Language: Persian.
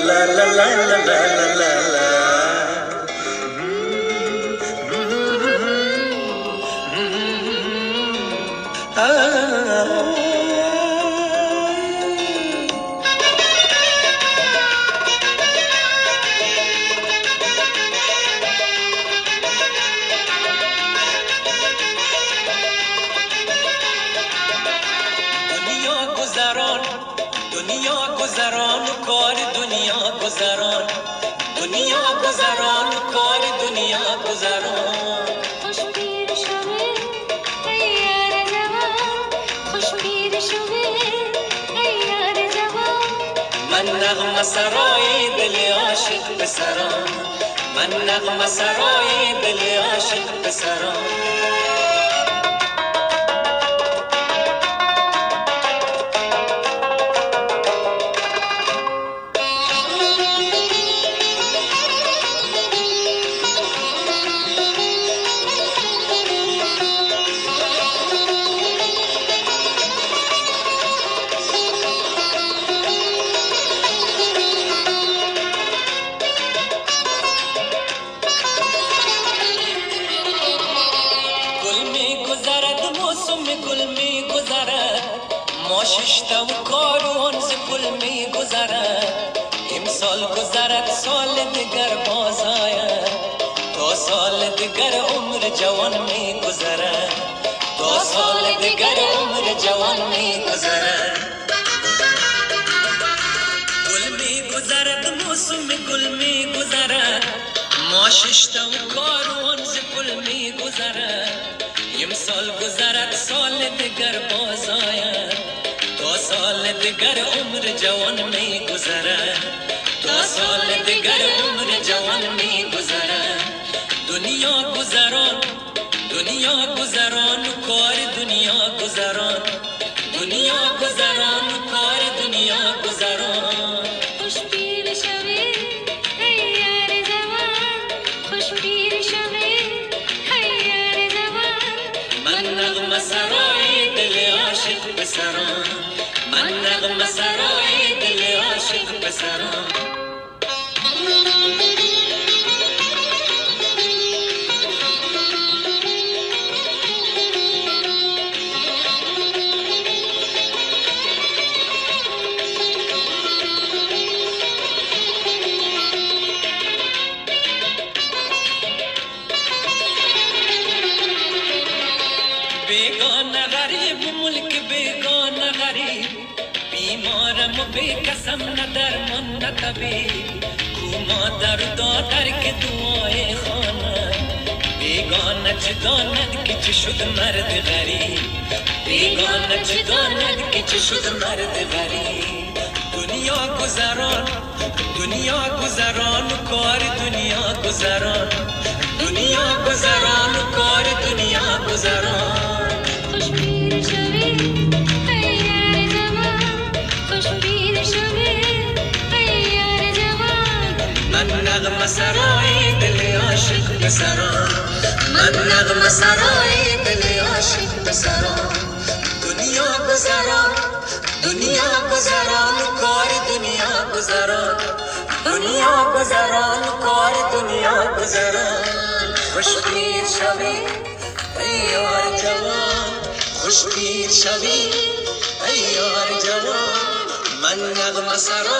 لا لا لا لا لا لا لا. دنیا گذران و کار دنیا گذران، دنیا گذران و کار دنیا گذران. خوش پیر شوی ای یار جوان، خوش پیر شوی ای یار جوان. من نغمه سرای دل عاشق پسران، من نغمه سرای دل عاشق پسران. گل می گذرد ما ششتا و کاروان ز پل می گذرد. امسال گذرد سال دیگر باز آید، تا سال دیگر عمر جوان می گذرد، تا سال دیگر عمر جوان می گذرد. گل می گذرد موسم گل می گذرد ما ششتا و کاروان ز پل می گذرد. امسال گذرد سال دیگر باز آید، تا سال دیگر عمر جوان می گذرد، تا سال دیگر عمر جوان می گذرد. دنیا گذران، دنیا گذران و کار دنیا گذران، دنیا گذران و کار دنیا گذران. خوش پیر شوی ای یار جوان، خوش پیر شوی ای یار جوان. من نغمه سرای دل عاشق پسران، من نغمه سرای دل عاشق پسران. بیگانه غریب ملک بیگانه غریب، بیمارم و بیکسم نه درمان نه طبیب. کو مادر و دادر که دعای خانه، بیگانه چه داند که چه شد مرد غریب، بیگانه چه داند که چه شد مرد غریب. دنیا گذران، دنیا گذران و کار دنیا گذران، دنیا گذران و کار دنیا گذران. خوش پیر شوی ای یار جوان، خوش پیر شوی ای یار جوان. من نغمه سرای دل عاشق پسران، من نغمه سرای دل عاشق پسران. دنیا گذران، دنیا گذران و کار دنیا گذران، دنیا گذران و کار دنیا گذران. خوش پیر شوی ای یار جوان، خوش پیر شوی ای یار جوان. من نغمه سرای